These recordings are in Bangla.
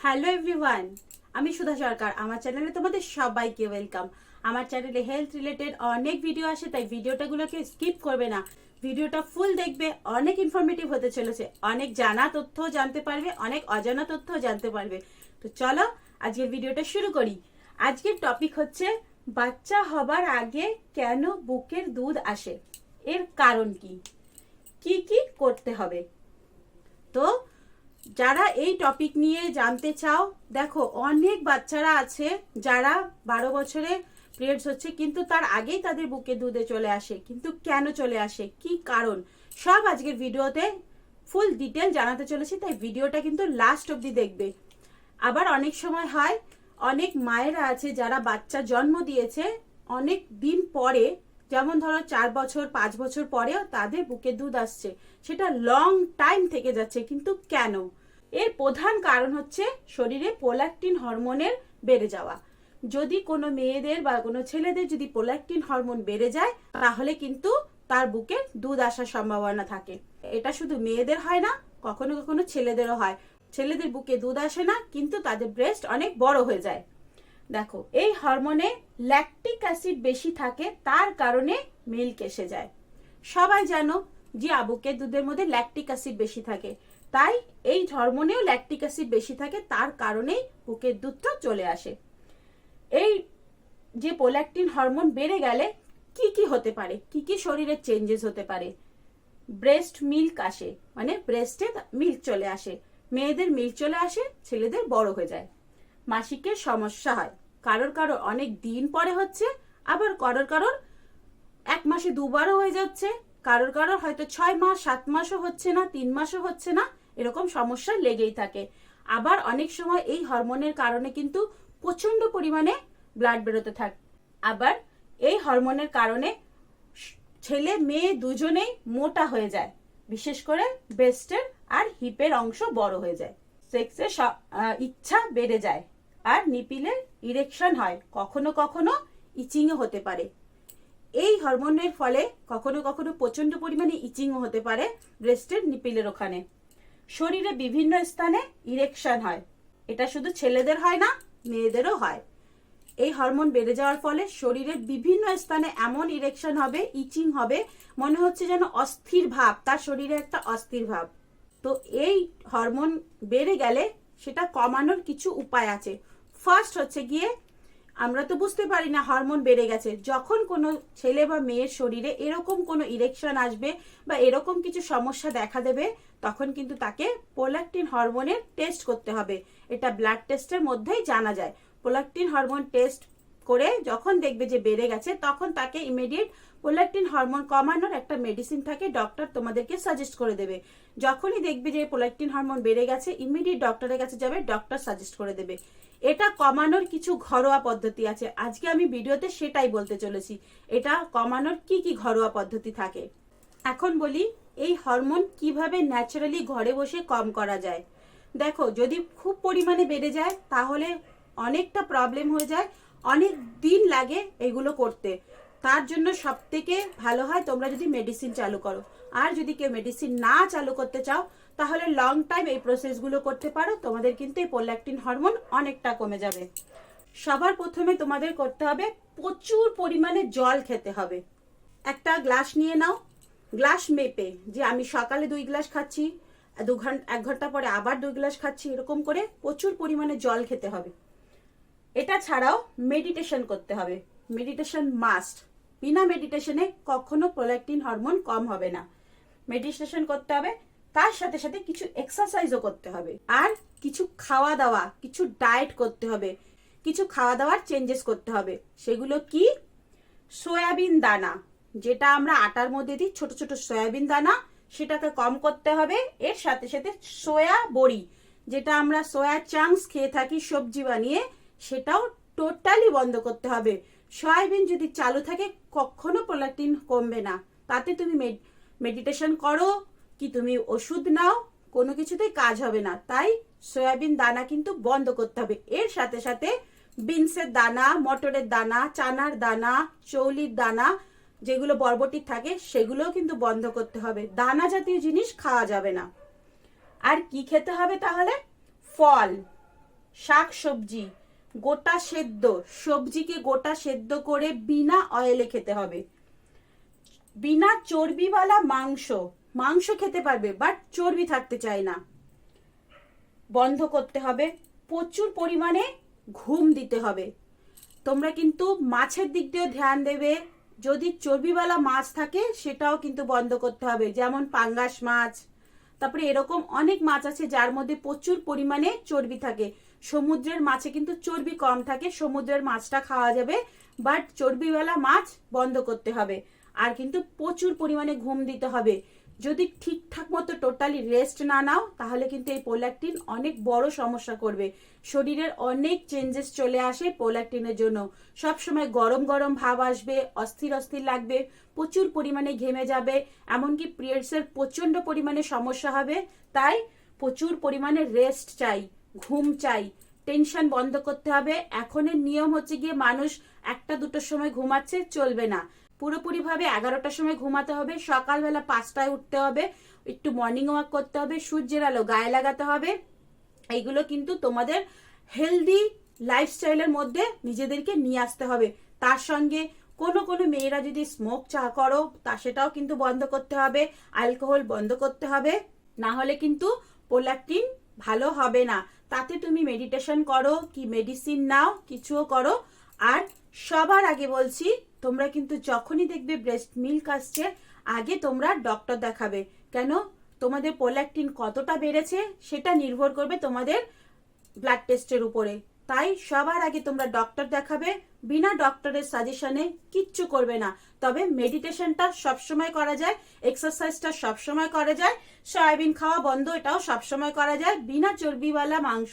হ্যালো এভরিওয়ান, আমি সুধা সরকার। আমার চ্যানেলে তোমাদের সবাইকে ওয়েলকাম। আমার চ্যানেলে হেলথ রিলেটেড অনেক ভিডিও আসে, তাই ভিডিওটাগুলোকে স্কিপ করবে না, ভিডিওটা ফুল দেখবে। অনেক ইনফরমেটিভ হতে চলেছে, অনেক জানা তথ্য জানতে পারবে, অনেক অজানা তথ্য জানতে পারবে। তো চলো আজকের ভিডিওটা শুরু করি। আজকের টপিক হচ্ছে বাচ্চা হবার আগে কেন বুকের দুধ আসে, এর কারণ কি কি কি করতে হবে। তো যারা এই টপিক নিয়ে জানতে চাও, দেখো অনেক বাচ্চারা আছে যারা 12 বছরে পিরিয়ডস হচ্ছে, কিন্তু তার আগেই তাদের বুকে দুধে চলে আসে। কিন্তু কেন চলে আসে, কি কারণ, সব আজকের ভিডিওতে ফুল ডিটেল জানাতে চলেছি, তাই ভিডিওটা কিন্তু লাস্ট অবধি দেখবে। আবার অনেক সময় হয়, অনেক মায়েরা আছে যারা বাচ্চা জন্ম দিয়েছে অনেক দিন পরে, যেমন ধরো 4 বছর 5 বছর পরেও তাদের বুকে দুধ আসছে, সেটা লং টাইম থেকে যাচ্ছে। কিন্তু কেন? এর প্রধান কারণ হচ্ছে শরীরে প্রোল্যাকটিন হরমোনের বেড়ে যাওয়া। যদি কোনো মেয়েদের বা কোনো ছেলেদের যদি প্রোল্যাকটিন হরমোন বেড়ে যায়, তাহলে কিন্তু তার বুকে দুধ আসার সম্ভাবনা থাকে। এটা শুধু মেয়েদের হয় না, কখনো কখনো ছেলেদেরও হয়। ছেলেদের বুকে দুধ আসে না, কিন্তু তাদের ব্রেস্ট অনেক বড় হয়ে যায়। দেখো, এই হরমোনে ল্যাকটিক অ্যাসিড বেশি থাকে, তার কারণে মিল্ক এসে যায়। সবাই জানো যে বুকের দুধের মধ্যে ল্যাকটিক অ্যাসিড বেশি থাকে, তাই এই হরমোনেও ল্যাকটিক অ্যাসিড বেশি থাকে, তার কারণেই বুকের দুধটা চলে আসে। এই যে প্রোল্যাকটিন হরমোন বেড়ে গেলে কি কি হতে পারে, কি কি শরীরের চেঞ্জেস হতে পারে। ব্রেস্ট মিল্ক আসে, মানে ব্রেস্টে মিল্ক চলে আসে। মেয়েদের মিল্ক চলে আসে, ছেলেদের বড় হয়ে যায়। মাসিকের সমস্যা হয়, কারোর কারোর অনেক দিন পরে হচ্ছে, আবার কারোর কারোর 1 মাসে 2বারও হয়ে যাচ্ছে, কারোর কারোর হয়তো 6 মাস 7 মাসও হচ্ছে না, 3 মাসও হচ্ছে না, এরকম সমস্যা লেগেই থাকে। আবার অনেক সময় এই হরমোনের কারণে কিন্তু প্রচন্ড পরিমাণে ব্লাড বেরোতে থাকে। আবার এই হরমোনের কারণে ছেলে মেয়ে দুজনেই মোটা হয়ে যায়, বিশেষ করে ব্রেস্টের আর হিপের অংশ বড় হয়ে যায়। সেক্সের ইচ্ছা বেড়ে যায়, আর নিপিলের ইরেকশন হয়, কখনো কখনো ইচিংও হতে পারে। এই হরমোনের ফলে কখনো কখনো প্রচন্ড পরিমাণে ইচিংও হতে পারে ব্রেস্টের নিপিলের ওখানে। শরীরে বিভিন্ন স্থানে ইরেকশন হয়, এটা শুধু ছেলেদের হয় না, মেয়েদেরও হয়। এই হরমোন বেড়ে যাওয়ার ফলে শরীরের বিভিন্ন স্থানে এমন ইরেকশন হবে, ইচিং হবে, মনে হচ্ছে যেন অস্থির ভাব, তার শরীরে একটা অস্থির ভাব। তো এই হরমোন বেড়ে গেলে সেটা কমানোর কিছু উপায় আছে। ফার্স্ট হচ্ছে গিয়ে, আমরা তো বুঝতে পারি না হরমোন বেড়ে গেছে, যখন কোনো ছেলে বা মেয়ের শরীরে এরকম কোনো ইরেকশন আসবে বা এরকম কিছু সমস্যা দেখা দেবে, তখন কিন্তু তাকে প্রোল্যাকটিন হরমোনের টেস্ট করতে হবে। এটা ব্লাড টেস্টের মধ্যেই জানা যায়। প্রোল্যাকটিন হরমোন টেস্ট করে যখন দেখবে যে বেড়ে গেছে, তখন তাকে ইমিডিয়েট প্রোল্যাকটিন হরমোন কমানোর একটা মেডিসিন থাকে, ডক্টর তোমাদেরকে সাজেস্ট করে দেবে। যখনই দেখবে যে প্রোল্যাকটিন হরমোন বেড়ে গেছে, ইমিডিয়েট ডক্টরের কাছে যাবে, ডক্টর সাজেস্ট করে দেবে। এটা কমানোর কিছু ঘরোয়া পদ্ধতি আছে, আজকে আমি ভিডিওতে সেটাই বলতে চলেছি। এটা কমানোর কি কি ঘরোয়া পদ্ধতি থাকে। এখন বলি এই হরমোন কিভাবে ন্যাচারালি ঘরে বসে কম করা যায়। দেখো, যদি খুব পরিমাণে বেড়ে যায় তাহলে অনেকটা প্রবলেম হয়ে যায়, অনেক দিন লাগে এগুলো করতে। তার জন্য সব থেকে ভালো হয় তোমরা যদি মেডিসিন চালু করো। আর যদি কেউ মেডিসিন না চালু করতে চাও, তাহলে লং টাইম এই প্রসেসগুলো করতে পারো, তোমাদের কিন্তু এই প্রোল্যাকটিন হরমোন অনেকটা কমে যাবে। সবার প্রথমে তোমাদের করতে হবে, প্রচুর পরিমাণে জল খেতে হবে। একটা গ্লাস নিয়ে নাও, গ্লাস মেপে, যে আমি সকালে 2 গ্লাস খাচ্ছি, 1 ঘন্টা পরে আবার 2 গ্লাস খাচ্ছি, এরকম করে প্রচুর পরিমাণে জল খেতে হবে। এটা ছাড়াও মেডিটেশন করতে হবে, মেডিটেশন মাস্ট। বিনা মেডিটেশনে কখনো প্রোল্যাকটিন হরমোন কম হবে না। মেডিটেশন করতে হবে, তার সাথে সাথে কিছু এক্সারসাইজও করতে হবে, আর কিছু খাওয়া দাওয়া, কিছু ডায়েট করতে হবে, কিছু খাওয়া দাওয়ার চেঞ্জেস করতে হবে। সেগুলো কি? সয়াবিন দানা, যেটা আমরা আটার মধ্যে দিই, ছোট ছোট সয়াবিন দানা, সেটাকে কম করতে হবে। এর সাথে সাথে সোয়া বড়ি, যেটা আমরা সোয়া চাংস খেয়ে থাকি সবজি বানিয়ে, সেটাও টোটালি বন্ধ করতে হবে। সয়াবিন যদি চালু থাকে, কখনো প্রোল্যাকটিন কমবে না। তাতে তুমি মেডিটেশন করো কি তুমি ওষুধ নাও, কোনো কিছুতেই কাজ হবে না। তাই সয়াবিন দানা কিন্তু বন্ধ করতে হবে। এর সাথে সাথে বিনসের দানা, মটরের দানা, চানার দানা, চৌলির দানা, যেগুলো বরবটির থাকে, সেগুলোও কিন্তু বন্ধ করতে হবে। দানা জাতীয় জিনিস খাওয়া যাবে না। আর কি খেতে হবে তাহলে? ফল, শাক সবজি গোটা সেদ্ধ, সবজিকে গোটা সেদ্ধ করে বিনা অয়েলে খেতে হবে। বিনা চর্বিওয়ালা মাংস, মাংস খেতে পারবে বাট চর্বি থাকতে চায় না, বন্ধ করতে হবে। প্রচুর পরিমাণে ঘুম দিতে হবে। তোমরা কিন্তু মাছের দিক দিয়েও ধ্যান দেবে, যদি চর্বিওয়ালা মাছ থাকে সেটাও কিন্তু বন্ধ করতে হবে, যেমন পাঙ্গাস মাছ। তারপরে এরকম অনেক মাছ আছে যার মধ্যে প্রচুর পরিমাণে চর্বি থাকে। সমুদ্রের মাছে কিন্তু চর্বি কম থাকে, সমুদ্রের মাছটা খাওয়া যাবে, বাট চর্বিওয়ালা মাছ বন্ধ করতে হবে। আর কিন্তু প্রচুর পরিমাণে ঘুম দিতে হবে। যদি ঠিকঠাক মতো টোটালি রেস্ট না নাও তাহলে কিন্তু এই প্রোল্যাক্টিন অনেক বড় সমস্যা করবে। শরীরের অনেক চেঞ্জেস চলে আসে প্রোল্যাক্টিনের জন্য। সব সময় গরম গরম ভাব আসবে, অস্থির অস্থির লাগবে, প্রচুর পরিমাণে ঘেমে যাবে, এমনকি পিরিয়ডসের প্রচন্ড পরিমাণে সমস্যা হবে। তাই প্রচুর পরিমাণে রেস্ট চাই, ঘুম চাই, টেনশন বন্ধ করতে হবে। এখনের নিয়ম হচ্ছে গিয়ে মানুষ 1টা 2টোর সময় ঘুমাচ্ছে, চলবে না। পুরোপুরি ভাবে 11টার সময় ঘুমাতে হবে, সকালবেলা 5টায় উঠতে হবে, একটু মর্নিং ওয়াক করতে হবে, সূর্যের আলো গায়ে লাগাতে হবে। এইগুলো কিন্তু তোমাদের হেলদি লাইফস্টাইলের মধ্যে নিজেদেরকে নিয়ে আসতে হবে। তার সঙ্গে কোনো কোনো মেয়েরা যদি স্মোক চা করো তা সেটাও কিন্তু বন্ধ করতে হবে, অ্যালকোহল বন্ধ করতে হবে, না হলে কিন্তু প্রোল্যাক্টিন ভালো হবে না। তাতে তুমি মেডিটেশন করো কি মেডিসিন নাও, কিছুও করো। আর সবার আগে বলছি, তোমরা কিন্তু যখনই দেখবে ব্রেস্ট মিল্ক আসছে আগে তোমরা ডক্টর দেখাবে। কেন? তোমাদের প্রোল্যাক্টিন কতটা বেড়েছে সেটা নির্ভর করবে তোমাদের ব্লাড টেস্টের উপরে। তাই সবার আগে তোমরা ডক্টর দেখাবে। বিনা ডক্টরের সাজেশনে কিচ্ছু করবে না। তবে মেডিটেশনটা সবসময় করা যায়, এক্সারসাইজটা সবসময় করা যায়, সয়াবিন খাওয়া বন্ধ এটাও সবসময় করা যায়, বিনা চর্বিওয়ালা মাংস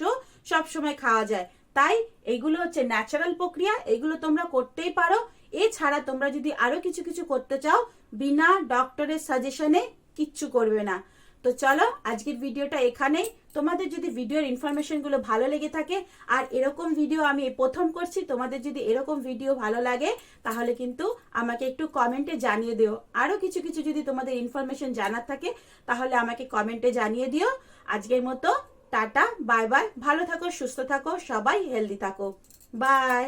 সবসময় খাওয়া যায়। তাই এইগুলো হচ্ছে ন্যাচারাল প্রক্রিয়া, এগুলো তোমরা করতেই পারো। এছাড়া তোমরা যদি আরো কিছু কিছু করতে চাও বিনা ডক্টরের সাজেশনে কিচ্ছু করবে না। তো চলো আজকের ভিডিওটা এখানেই। তোমাদের যদি ভিডিওর ইনফরমেশন গুলো ভালো লেগে থাকে, আর এরকম ভিডিও আমি প্রথম করছি, তোমাদের যদি এরকম ভিডিও ভালো লাগে তাহলে কিন্তু আমাকে একটু কমেন্টে জানিয়ে দিও। আরো কিছু কিছু যদি তোমাদের ইনফরমেশন জানার থাকে তাহলে আমাকে কমেন্টে জানিয়ে দিও। আজকের মতো টাটা, বাই বাই। ভালো থাকো, সুস্থ থাকো, সবাই হেলদি থাকো, বাই।